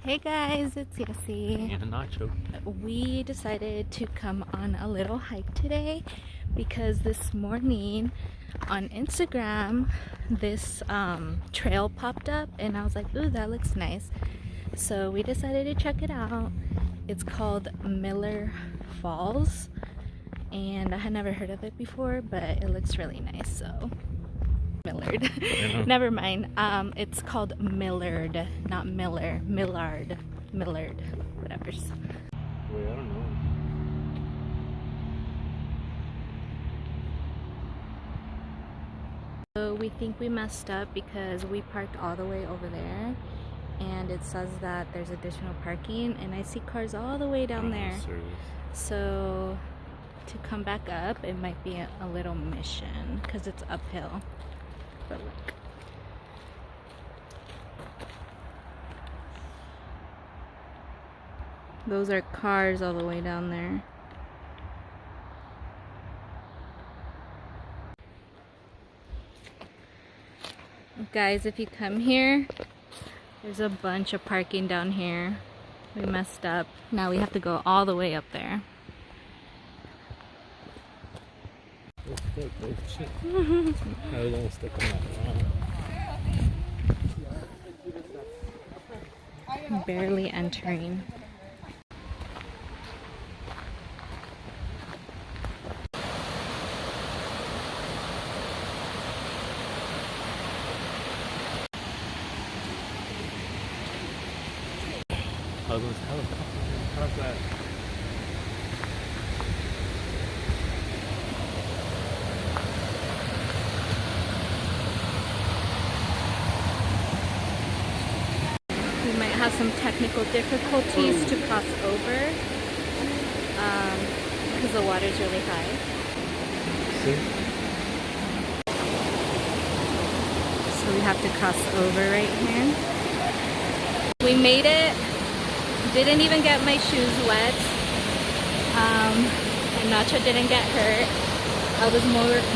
Hey guys, it's Yessie. And Nacho. We decided to come on a little hike today because this morning on Instagram this trail popped up and I was like, ooh, that looks nice. So we decided to check it out. It's called Miller Falls and I had never heard of it before, but it looks really nice. So Millard. Never mind. It's called Millard, not Miller. Millard. Millard. Whatever. Wait, I don't know. So we think we messed up because we parked all the way over there and it says that there's additional parking and I see cars all the way down there. So to come back up, it might be a little mission because it's uphill. But look. Those are cars all the way down there. Guys, if you come here, there's a bunch of parking down here. We messed up. Now we have to go all the way up there. I was almost stuck on that. Barely entering. How's that? We might have some technical difficulties to cross over because the water is really high. See? So we have to cross over right here. We made it. Didn't even get my shoes wet. And Nacho didn't get hurt. I was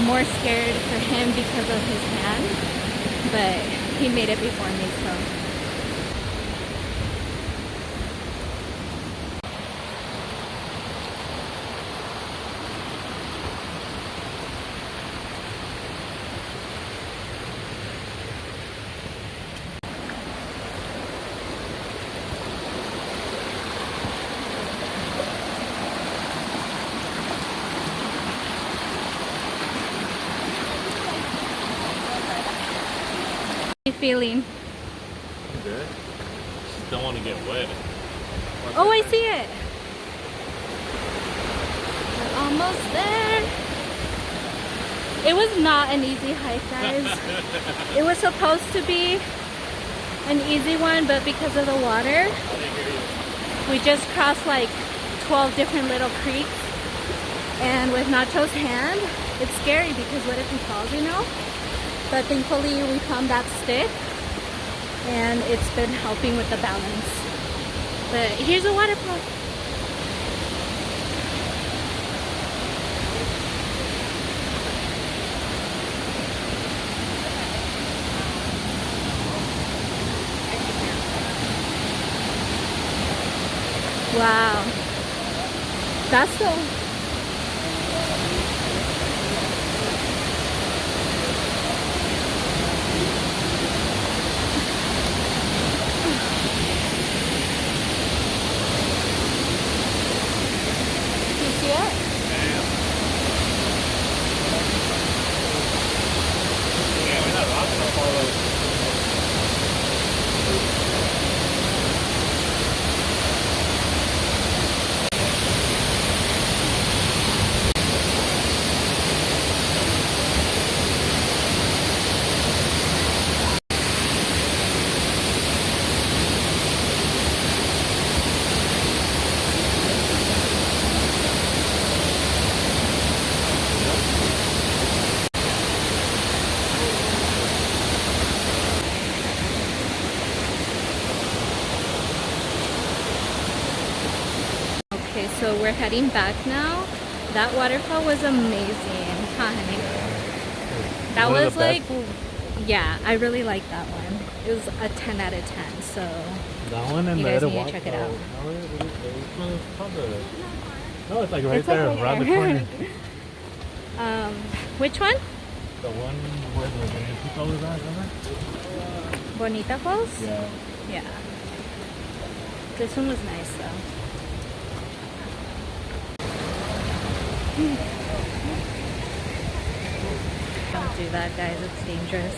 more scared for him because of his hand, but he made it before me, so. Feeling? Good. Just don't want to get wet. Oh, I see it. We're almost there. It was not an easy hike, guys. It was supposed to be an easy one, but because of the water, we just crossed like 12 different little creeks. And with Nacho's hand, it's scary because what if he falls, you know? But thankfully we found that stick and it's been helping with the balance. But here's a waterfall. Wow. That's the Okay, so we're heading back now. That waterfall was amazing, huh, honey? That was like, yeah, I really like that one. is a 10 out of 10. So That one and You the guys other need to one. check it out. Which one is called the? No, it's like right It's like there, right around the here. corner. Which one? The one where the Bonita was at, remember? Bonita Falls? Yeah. Yeah. This one was nice though. Don't do that, guys. It's dangerous.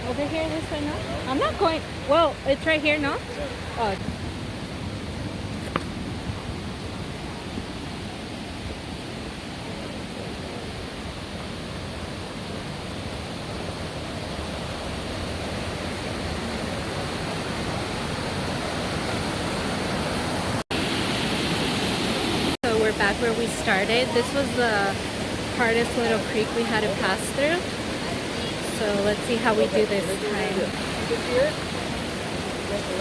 Over here, this way, no? I'm not going. Well, it's right here, no? Oh. So we're back where we started. This was the hardest little creek we had to pass through. So let's see how we do this time.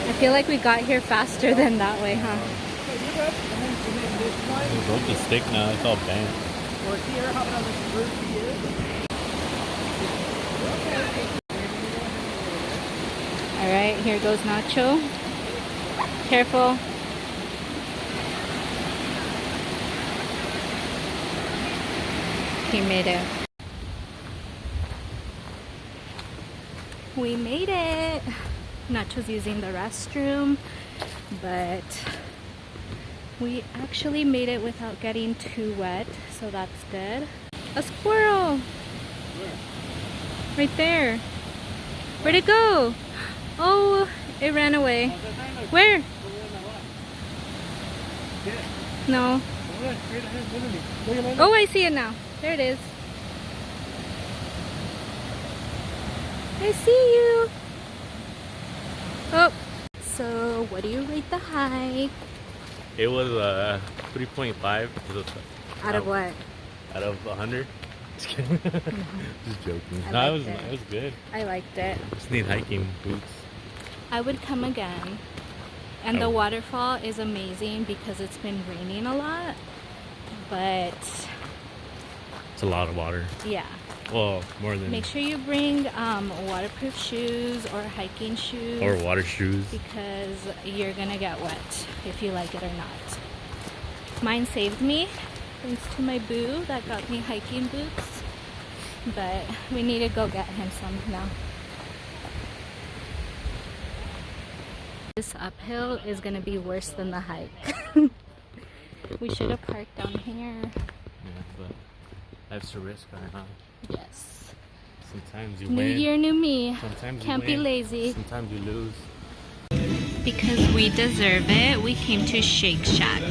I feel like we got here faster than that way, huh? We broke the stick now, it's all bent. Alright, here goes Nacho. Careful. He made it. We made it. Nacho's using the restroom, but we actually made it without getting too wet, so that's good. A squirrel! Right there. Where'd it go? Oh, it ran away. Where? No. Oh, I see it now. There it is. I see you. Oh. So, what do you rate the hike? It was 3.5. Out of what? Out of 100. Just kidding. Just joking. I No, liked it was good. I liked it. Just need hiking boots. I would come again. And the Oh. waterfall is amazing because it's been raining a lot. But It's a lot of water. yeah, Well, more than. make sure you bring waterproof shoes or hiking shoes, Or water shoes. because you're gonna get wet if you like it or not. Mine saved me thanks to my boo that got me hiking boots, but we need to go get him some now. This uphill is gonna be worse than the hike. We should have parked down here. Yeah, but that's a risk, huh? Yes. Sometimes you New win. year, new me. Sometimes you Can't be win. lazy. Sometimes you lose. Because we deserve it, we came to Shake Shack.